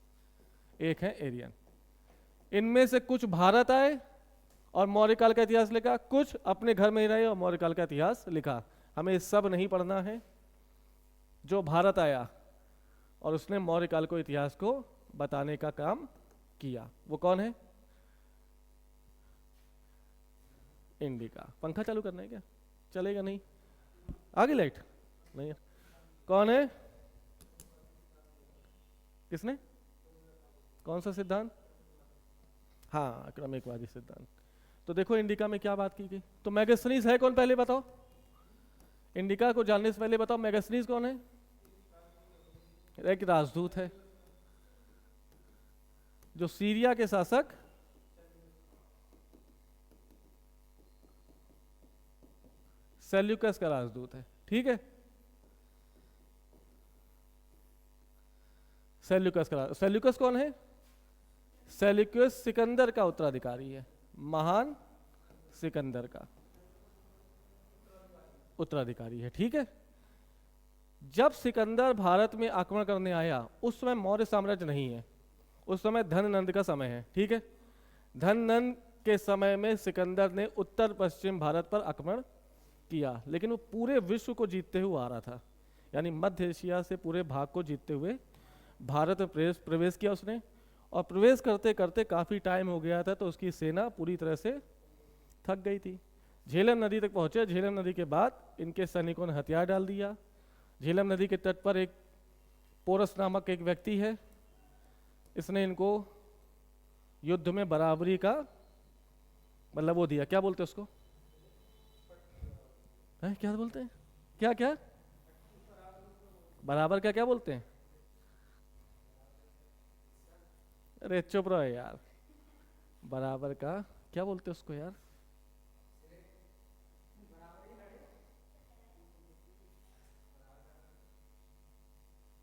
एक है एरियन। इनमें से कुछ भारत आए और मौर्य काल का इतिहास लिखा, कुछ अपने घर में ही रहे और मौर्य काल का इतिहास लिखा। हमें सब नहीं पढ़ना है। जो भारत आया और उसने मौर्य काल को, इतिहास को बताने का काम किया, वो कौन है? इंडिका। पंखा चालू करना है क्या? चलेगा नहीं? आगे लाइट नहीं है। कौन है? किसने? कौन सा सिद्धांत? हाँ, क्रमिकवादी सिद्धांत। तो देखो इंडिका में क्या बात की गई। तो मैगस्थनीज है कौन, पहले बताओ। इंडिका को जानने से पहले बताओ मैगस्थनीज कौन है? एक राजदूत है जो सीरिया के शासक सेल्यूकस का राजदूत है। ठीक है, सेल्यूकस कौन है? सेल्यूकस सिकंदर का उत्तराधिकारी है, महान सिकंदर का उत्तराधिकारी है। ठीक है, जब सिकंदर भारत में आक्रमण करने आया उस समय मौर्य साम्राज्य नहीं है, उस समय धननंद का समय है। ठीक है, धननंद के समय में सिकंदर ने उत्तर पश्चिम भारत पर आक्रमण किया, लेकिन वो पूरे विश्व को जीतते हुए आ रहा था, यानी मध्य एशिया से पूरे भाग को जीतते हुए भारत में प्रवेश किया उसने, और प्रवेश करते करते काफ़ी टाइम हो गया था, तो उसकी सेना पूरी तरह से थक गई थी। झेलम नदी तक पहुँचे, झेलम नदी के बाद इनके सैनिकों ने हथियार डाल दिया। झेलम नदी के तट पर एक पोरस नामक एक व्यक्ति है, इसने इनको युद्ध में बराबरी का मतलब वो दिया, क्या बोलते हैं उसको, है क्या बोलते हैं, क्या क्या बराबर का क्या बोलते हैं, अरे चुप रहो यार, बराबर का क्या बोलते हैं उसको यार,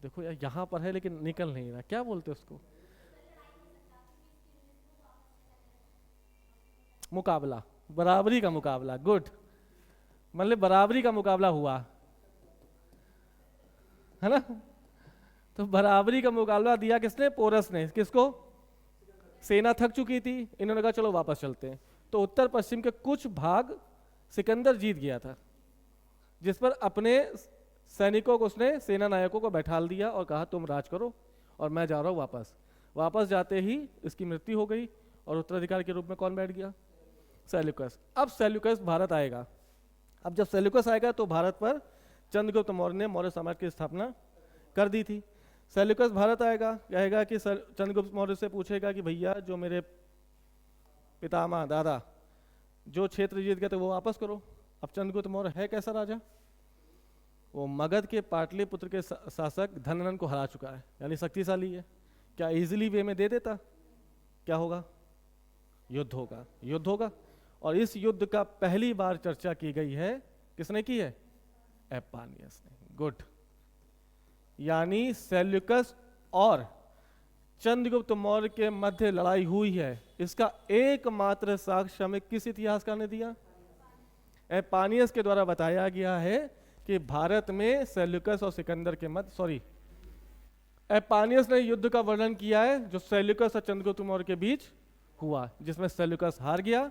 देखो यार यहाँ पर है लेकिन निकल नहीं रहा, क्या बोलते हैं उसको, मुकाबला, बराबरी का मुकाबला, गुड, मतलब बराबरी का मुकाबला हुआ है ना। तो बराबरी का मुकाबला दिया किसने, पोरस ने, किसको, सेना थक चुकी थी, इन्होंने कहा चलो वापस चलते हैं। तो उत्तर पश्चिम के कुछ भाग सिकंदर जीत गया था, जिस पर अपने सैनिकों को उसने, सेना नायकों को बैठाल दिया और कहा तुम राज करो और मैं जा रहा हूँ वापस। वापस जाते ही इसकी मृत्यु हो गई और उत्तराधिकारी के रूप में कौन बैठ गया, सेल्यूकस। अब सेल्यूकस भारत आएगा, अब जब सेल्यूकस आएगा तो भारत पर चंद्रगुप्त मौर्य ने मौर्य साम्राज्य की स्थापना कर दी थी। सेल्यूकस भारत आएगा, कहेगा कि चंद्रगुप्त मौर्य से पूछेगा कि भैया जो मेरे पितामह दादा जो क्षेत्र जीत गए थे वो वापस करो। अब चंद्रगुप्त मौर्य है कैसा राजा, वो मगध के पाटलिपुत्र के शासक धननंद को हरा चुका है, यानी शक्तिशाली है। क्या इजीली वे में दे देता, क्या होगा, युद्ध होगा, युद्ध होगा। और इस युद्ध का पहली बार चर्चा की गई है, किसने की है, एपानियस ने, गुड। यानी सेल्यूकस और चंद्रगुप्त मौर्य के मध्य लड़ाई हुई है, इसका एकमात्र साक्ष्य हमें किस इतिहासकार ने दिया, एपानियस के द्वारा बताया गया है कि भारत में सेल्यूकस और सिकंदर के मध्य, सॉरी, एपानियस ने युद्ध का वर्णन किया है जो सेल्यूकस और चंद्रगुप्त मौर्य के बीच हुआ, जिसमें सेल्यूकस हार गया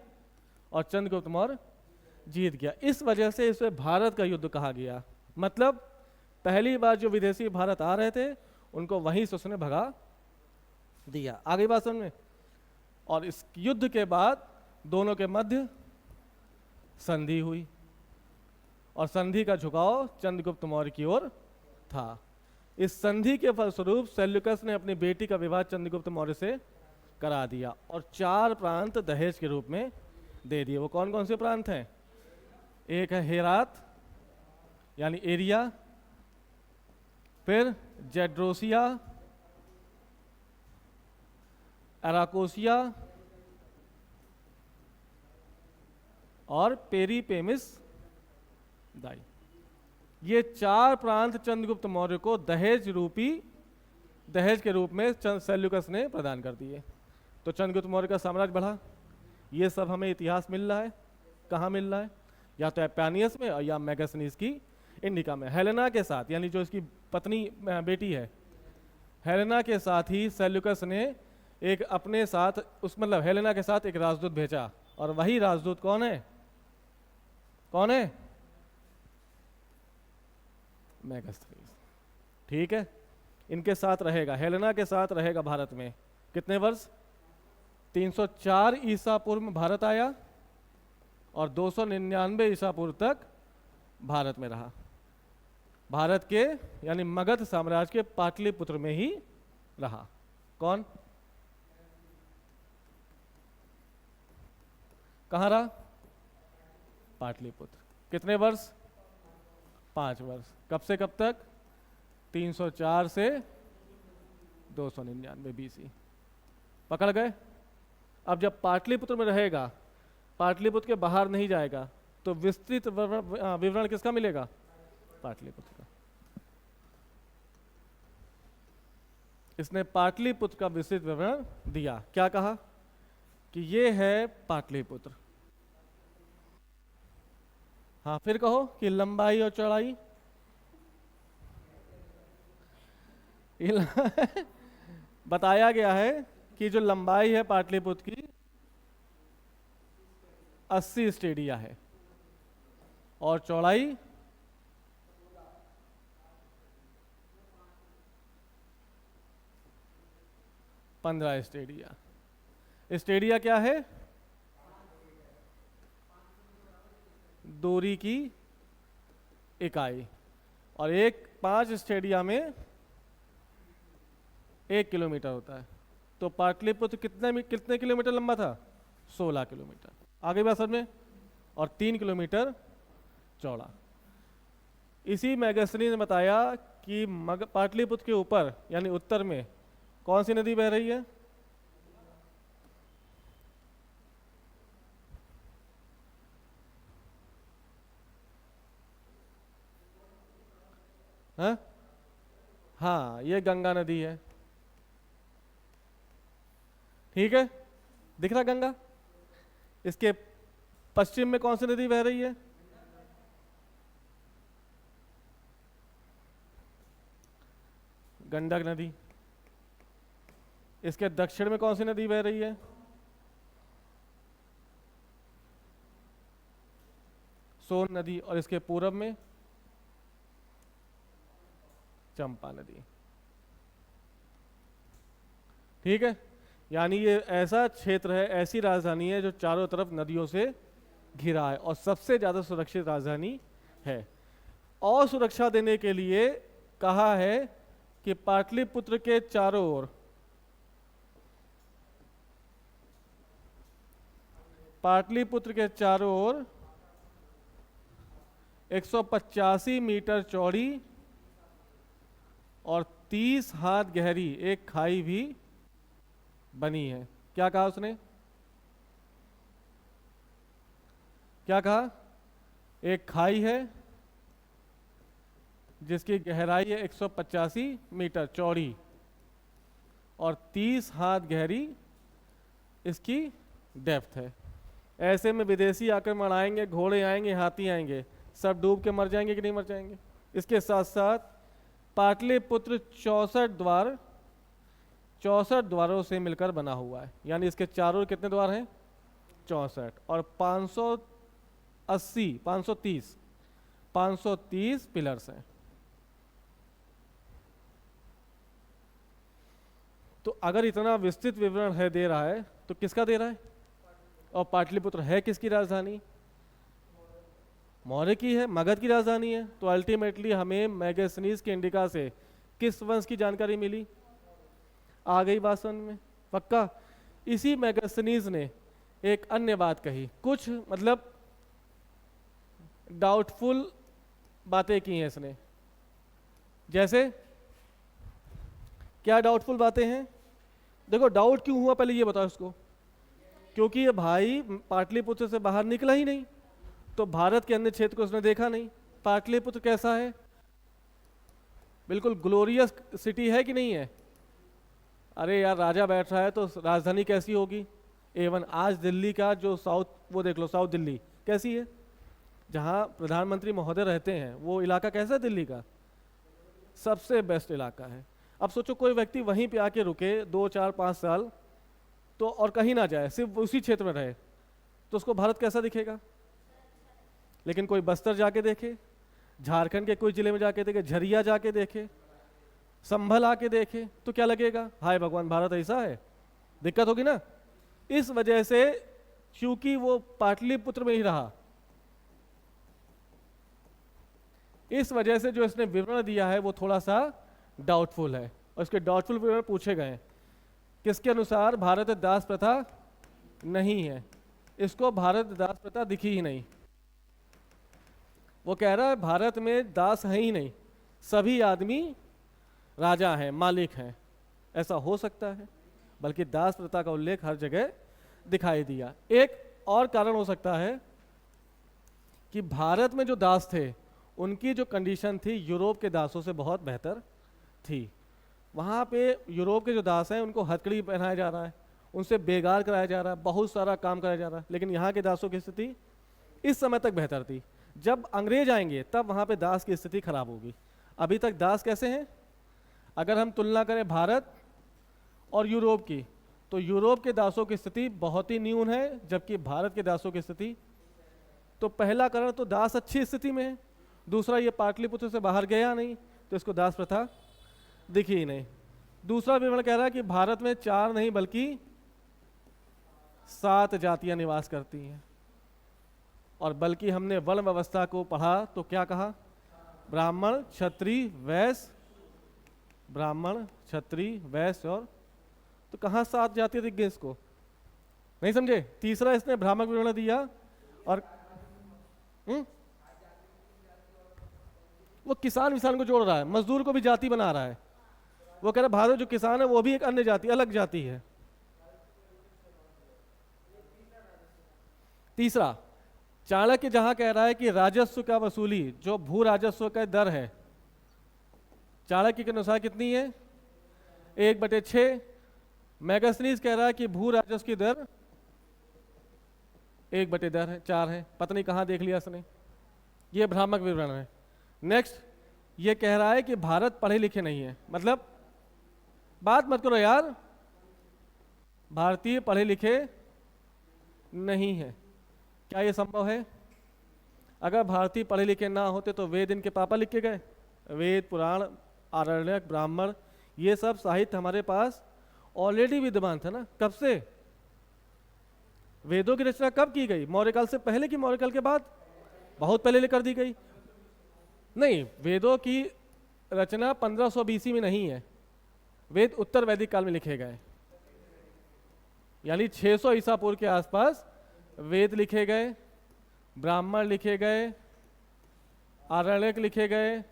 और चंद्रगुप्त मौर्य जीत गया। इस वजह से इसे भारत का युद्ध कहा गया। मतलब पहली बार जो विदेशी भारत आ रहे थे उनको वहीं से उसने भगा दिया। आगे बात समझ में। और इस युद्ध के बाद दोनों के मध्य संधि हुई और संधि का झुकाव चंद्रगुप्त मौर्य की ओर था। इस संधि के फलस्वरूप सेल्यूकस ने अपनी बेटी का विवाह चंद्रगुप्त मौर्य से करा दिया और 4 प्रांत दहेज के रूप में दे दिए। वो कौन कौन से प्रांत हैं, एक है हेरात यानी एरिया, फिर जेड्रोसिया, अराकोसिया और पेरीपेमिस दाई। ये 4 प्रांत चंद्रगुप्त मौर्य को दहेज के रूप में सेल्यूकस ने प्रदान कर दिए। तो चंद्रगुप्त मौर्य का साम्राज्य बढ़ा। ये सब हमें इतिहास मिल रहा है, कहाँ मिल रहा है, या तो एपानियस में या मैगस्थनीज की इंडिका में। हेलेना के साथ, यानी जो इसकी पत्नी बेटी है, हेलेना के साथ ही सेल्यूकस ने एक अपने साथ मतलब हेलेना के साथ एक राजदूत भेजा, और वही राजदूत कौन है, कौन है, मैगस्थनीज। ठीक है, इनके साथ रहेगा, हेलेना के साथ रहेगा भारत में कितने वर्ष, 304 ईसा पूर्व में भारत आया और 299 ईसा पूर्व तक भारत में रहा। भारत के यानी मगध साम्राज्य के पाटलिपुत्र में ही रहा। कौन, कहाँ रहा, पाटलिपुत्र। कितने वर्ष, 5 वर्ष। कब से कब तक, 304 से 299 बीसी। पकड़ गए। अब जब पाटलिपुत्र में रहेगा, पाटलिपुत्र के बाहर नहीं जाएगा, तो विस्तृत विवरण किसका मिलेगा, पाटलिपुत्र का। इसने पाटलिपुत्र का विस्तृत विवरण दिया। क्या कहा कि ये है पाटलिपुत्र। हाँ, फिर कहो कि लंबाई और चौड़ाई। बताया गया है कि जो लंबाई है पाटलिपुत्र की 80 स्टेडिया है और चौड़ाई 15 स्टेडिया। स्टेडिया क्या है? दूरी की इकाई। और 5 स्टेडिया में 1 किलोमीटर होता है। तो पाटलिपुत्र कितने किलोमीटर लंबा था? 16 किलोमीटर। आगे बात समझ में? और 3 किलोमीटर चौड़ा। इसी मैगस्नी ने बताया कि पाटलिपुत्र के ऊपर यानी उत्तर में कौन सी नदी बह रही है? हाँ हाँ, ये गंगा नदी है। ठीक है, दिख रहा गंगा? इसके पश्चिम में कौन सी नदी बह रही है? गंडक नदी। इसके दक्षिण में कौन सी नदी बह रही है? सोन नदी। और इसके पूरब में चंपा नदी। ठीक है, यानी ये ऐसा क्षेत्र है, ऐसी राजधानी है जो चारों तरफ नदियों से घिरा है और सबसे ज्यादा सुरक्षित राजधानी है। और सुरक्षा देने के लिए कहा है कि पाटलिपुत्र के चारों ओर पाटलिपुत्र के चारों ओर 185 मीटर चौड़ी और 30 हाथ गहरी एक खाई भी बनी है। क्या कहा उसने? क्या कहा? एक खाई है जिसकी गहराई है 185 मीटर चौड़ी और 30 हाथ गहरी इसकी डेप्थ है। ऐसे में विदेशी आक्रमण आएंगे, घोड़े आएंगे, हाथी आएंगे, सब डूब के मर जाएंगे कि नहीं मर जाएंगे? इसके साथ साथ पाटलिपुत्र 64 द्वारों से मिलकर बना हुआ है। यानी इसके चारों कितने द्वार हैं? 64। और 530 पिलर्स हैं। तो अगर इतना विस्तृत विवरण है दे रहा है तो किसका दे रहा है? और पाटलिपुत्र है किसकी राजधानी? मौर्य की है, मगध की राजधानी है। तो अल्टीमेटली हमें मैगस्नीज के इंडिका से किस वंश की जानकारी मिली? आ गई बात समझ में? पक्का। इसी मैगस्नीज ने एक अन्य बात कही, कुछ मतलब डाउटफुल बातें की हैं इसने। जैसे क्या डाउटफुल बातें हैं? देखो, डाउट क्यों हुआ पहले ये बताओ इसको। क्योंकि ये भाई पाटलिपुत्र से बाहर निकला ही नहीं, तो भारत के अन्य क्षेत्र को उसने देखा नहीं। पाटलिपुत्र कैसा है? बिल्कुल ग्लोरियस सिटी है कि नहीं है? अरे यार, राजा बैठ रहा है तो राजधानी कैसी होगी? एवन आज दिल्ली का जो साउथ, वो देख लो, साउथ दिल्ली कैसी है, जहाँ प्रधानमंत्री महोदय रहते हैं, वो इलाका कैसा है दिल्ली का? सबसे बेस्ट इलाका है। अब सोचो कोई व्यक्ति वहीं पे आके रुके 2, 4, 5 साल तो, और कहीं ना जाए, सिर्फ उसी क्षेत्र में रहे, तो उसको भारत कैसा दिखेगा? लेकिन कोई बस्तर जाके देखे, झारखंड के कोई जिले में जाके देखे, झरिया जाके देखे, संभल आके देखे, तो क्या लगेगा? हाय भगवान, भारत ऐसा है? दिक्कत होगी ना। इस वजह से क्योंकि वो पाटलिपुत्र में ही रहा, इस वजह से जो इसने विवरण दिया है वो थोड़ा सा डाउटफुल है। और इसके डाउटफुल विवरण पूछे गए हैं। किसके अनुसार? भारत दास प्रथा नहीं है, इसको भारत दास प्रथा दिखी ही नहीं। वो कह रहा है भारत में दास है ही नहीं, सभी आदमी राजा हैं, मालिक हैं। ऐसा हो सकता है, बल्कि दास प्रथा का उल्लेख हर जगह दिखाई दिया। एक और कारण हो सकता है कि भारत में जो दास थे उनकी जो कंडीशन थी यूरोप के दासों से बहुत बेहतर थी। वहाँ पे यूरोप के जो दास हैं उनको हथकड़ी पहनाया जा रहा है, उनसे बेगार कराया जा रहा है, बहुत सारा काम कराया जा रहा है। लेकिन यहाँ के दासों की स्थिति इस समय तक बेहतर थी। जब अंग्रेज आएंगे तब वहाँ पे दास की स्थिति खराब होगी। अभी तक दास कैसे हैं? अगर हम तुलना करें भारत और यूरोप की, तो यूरोप के दासों की स्थिति बहुत ही न्यून है, जबकि भारत के दासों की स्थिति, तो पहला कारण तो दास अच्छी स्थिति में है, दूसरा ये पाटलिपुत्र से बाहर गया नहीं तो इसको दास प्रथा दिखी ही नहीं। दूसरा विवरण कह रहा है कि भारत में 4 नहीं बल्कि 7 जातियां निवास करती हैं, और बल्कि हमने वर्ण व्यवस्था को पढ़ा तो क्या कहा? ब्राह्मण क्षत्रिय वैश्य, ब्राह्मण क्षत्रिय वैश्य, और तो कहाँ 7 जातियां दिख गई? इसको नहीं समझे? तीसरा इसने भ्रामक विवरण दिया, और वो किसान विसान को जोड़ रहा है, मजदूर को भी जाति बना रहा है। वो कह रहा है भारत जो किसान है वो भी एक अन्य जाति, अलग जाति है। तीसरा, चाणक्य जहां कह रहा है कि राजस्व का वसूली, जो भू राजस्व का दर है, चाणक्य के अनुसार कितनी है? 1/6। मैगस्थनीज कह रहा है कि भू राजस्व की दर 1/4 है। पता नहीं कहाँ देख लिया इसने, ये भ्रामक विवरण है। नेक्स्ट, ये कह रहा है कि भारत पढ़े लिखे नहीं है। मतलब बात मत करो यार, भारतीय पढ़े लिखे नहीं है। क्या ये संभव है? अगर भारतीय पढ़े लिखे ना होते तो वेद इनके पापा लिख के गए? वेद, पुराण, आरण्यक, ब्राह्मण, ये सब साहित्य हमारे पास ऑलरेडी विद्यमान था ना। कब से? वेदों की रचना कब की गई? मौर्यकाल से पहले कि मौर्यकाल के बाद? बहुत पहले कर दी गई। नहीं, वेदों की रचना 1500 BC में नहीं है। वेद उत्तर वैदिक काल में लिखे गए, यानी 600 ईसा पूर्व के आसपास वेद लिखे गए, ब्राह्मण लिखे गए, आरण्यक लिखे गए,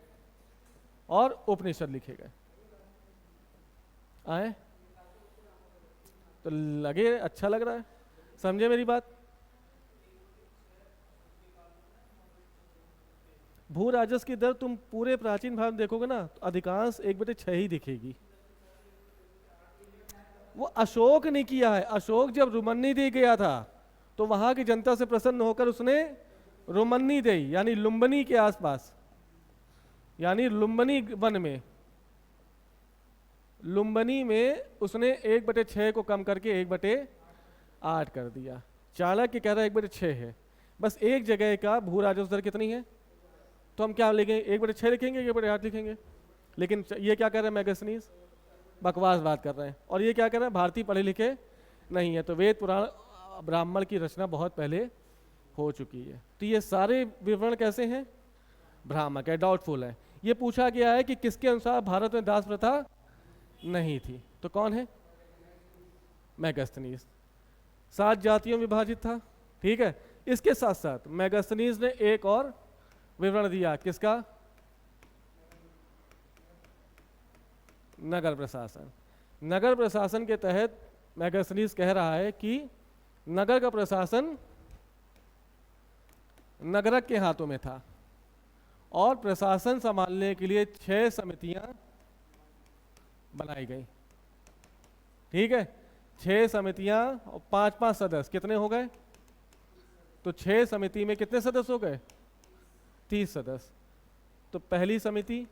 और उपनिषद लिखे गए। आए तो लगे अच्छा लग रहा है? समझे मेरी बात? भू राजस्व की दर तुम पूरे प्राचीन भारत में देखोगे ना तो अधिकांश 1/6 ही दिखेगी। वो अशोक ने किया है। अशोक जब रुमन्नी दे गया था तो वहां की जनता से प्रसन्न होकर उसने रुमन्नी दी, यानी लुम्बनी के आसपास, यानी लुम्बनी वन में, लुम्बनी में उसने 1/6 को कम करके 1/8 कर दिया। चाणक्य कह रहा है 1/6 है। बस एक जगह का भू राजस्व दर कितनी है? तो हम क्या लिखेंगे? 1/6 लिखेंगे, 1/8 लिखेंगे। लेकिन ये क्या कर रहे हैं? मैगस्थनीज बकवास बात कर रहे हैं। और ये क्या कर रहे हैं? भारतीय पढ़े लिखे नहीं है। तो वेद, पुराण, ब्राह्मण की रचना बहुत पहले हो चुकी है। तो ये सारे विवरण कैसे हैं? भ्रामक है, डाउटफुल है। ये पूछा गया है कि किसके अनुसार भारत में दास प्रथा नहीं थी, तो कौन है? मैगस्थनीज। 7 जातियों में विभाजित था, ठीक है। इसके साथ साथ मैगस्थनीज ने एक और विवरण दिया, किसका? नगर प्रशासन। नगर प्रशासन के तहत मैगस्थनीज कह रहा है कि नगर का प्रशासन नगरक के हाथों में था, और प्रशासन संभालने के लिए 6 समितियां बनाई गई, ठीक है। 6 समितियां और 5-5 सदस्य, कितने हो गए? तो 6 समिति में कितने सदस्य हो गए? 30 सदस्य। तो पहली समिति,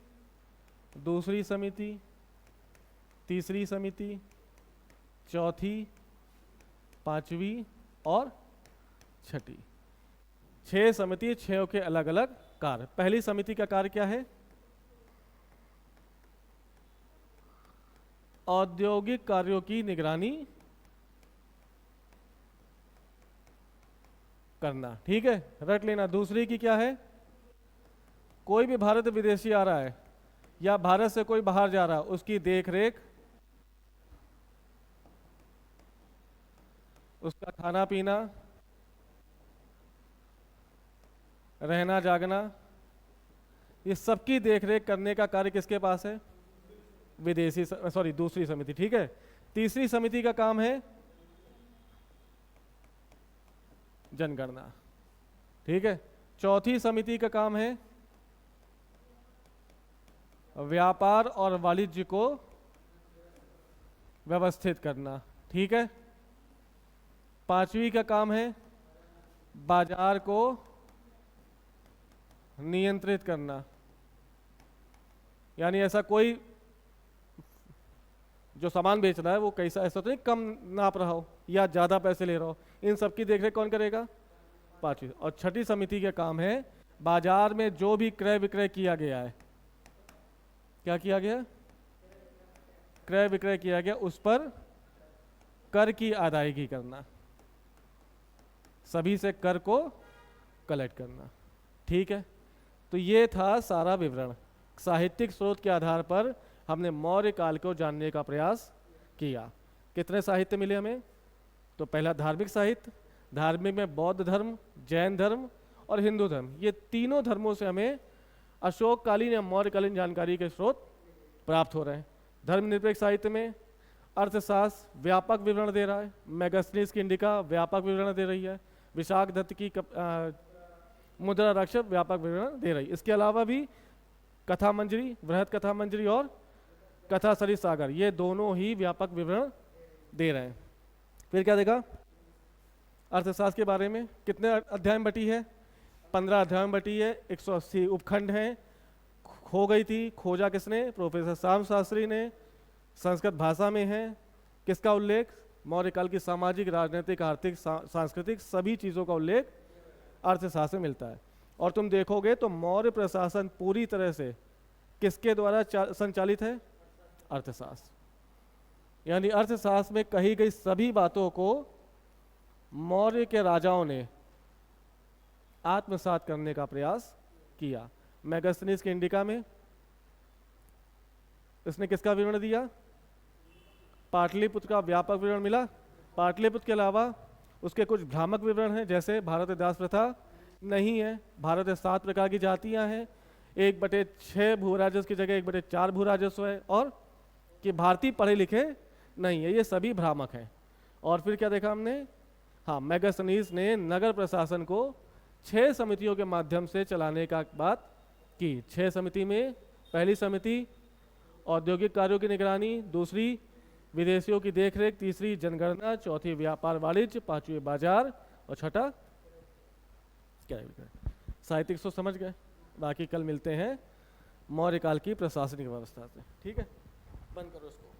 दूसरी समिति, तीसरी समिति, चौथी, 5वीं और 6ठी। 6 समिति, 6 के अलग अलग कार्य। पहली समिति का कार्य क्या है? औद्योगिक कार्यों की निगरानी करना, ठीक है, रट लेना। दूसरी की क्या है? कोई भी भारत विदेशी आ रहा है या भारत से कोई बाहर जा रहा है, उसकी देखरेख, उसका खाना पीना, रहना जागना, ये सबकी देखरेख करने का कार्य किसके पास है? विदेशी, सॉरी, दूसरी समिति, ठीक है। तीसरी समिति का काम है जनगणना, ठीक है। चौथी समिति का काम है व्यापार और वाणिज्य को व्यवस्थित करना। ठीक है। पांचवी का काम है बाजार को नियंत्रित करना, यानी ऐसा कोई जो सामान बेच रहा है वो कैसा, ऐसा तो नहीं कम नाप रहा हो या ज़्यादा पैसे ले रहा हो, इन सब की देखरेख कौन करेगा? पांचवी। और छठी समिति का काम है बाजार में जो भी क्रय विक्रय किया गया है, क्या किया गया? क्रय विक्रय किया गया, उस पर कर की अदायगी करना, सभी से कर को कलेक्ट करना। ठीक है। तो ये था सारा विवरण। साहित्यिक स्रोत के आधार पर हमने मौर्य काल को जानने का प्रयास किया। कितने साहित्य मिले हमें? तो पहला धार्मिक साहित्य, धार्मिक में बौद्ध धर्म, जैन धर्म और हिंदू धर्म, ये तीनों धर्मों से हमें अशोककालीन या मौर्यकालीन जानकारी के स्रोत प्राप्त हो रहे हैं। धर्मनिरपेक्ष साहित्य में अर्थशास्त्र व्यापक विवरण दे रहा है, मैगस्थनीज की इंडिका व्यापक विवरण दे रही है, विशाख दत्त की मुद्रा रक्षक व्यापक विवरण दे रही है। इसके अलावा भी कथा मंजरी, बृहत कथा मंजरी और कथा सरित सागर, ये दोनों ही व्यापक विवरण दे रहे हैं। फिर क्या देखा? अर्थशास्त्र के बारे में कितने अध्याय में बटी है? 15 अध्याय में बटी है। 180 उपखंड हैं। खो गई थी, खोजा किसने? प्रोफेसर श्याम शास्त्री ने। संस्कृत भाषा में है। किसका उल्लेख? मौर्यकाल की सामाजिक, राजनीतिक, आर्थिक, सांस्कृतिक सभी चीज़ों का उल्लेख अर्थशास्त्र में मिलता है। और तुम देखोगे तो मौर्य प्रशासन पूरी तरह से किसके द्वारा संचालित है? अर्थशास्त्र। यानी अर्थशास्त्र में कही गई सभी बातों को मौर्य के राजाओं ने आत्मसात करने का प्रयास किया। मैगस्थनीज की इंडिका में इसने किसका विवरण दिया? पाटलिपुत्र का व्यापक विवरण मिला। पाटलिपुत्र के अलावा उसके कुछ भ्रामक विवरण हैं, जैसे भारत में दास प्रथा नहीं है, भारत में 7 प्रकार की जातियां हैं, 1/6 भूराजस्व की जगह 1/4 भूराजस्व है, और कि भारतीय पढ़े लिखे नहीं है। ये सभी भ्रामक हैं। और फिर क्या देखा हमने? हाँ, मैगस्थनीज ने नगर प्रशासन को 6 समितियों के माध्यम से चलाने का बात की। 6 समिति में पहली समिति औद्योगिक कार्यों की निगरानी, दूसरी विदेशियों की देखरेख, तीसरी जनगणना, चौथी व्यापार वाणिज्य, पांचवी बाजार और छठा क्या है? साहित्यिक सोच। समझ गए? बाकी कल मिलते हैं मौर्य काल की प्रशासनिक व्यवस्था से। ठीक है, बंद करो इसको।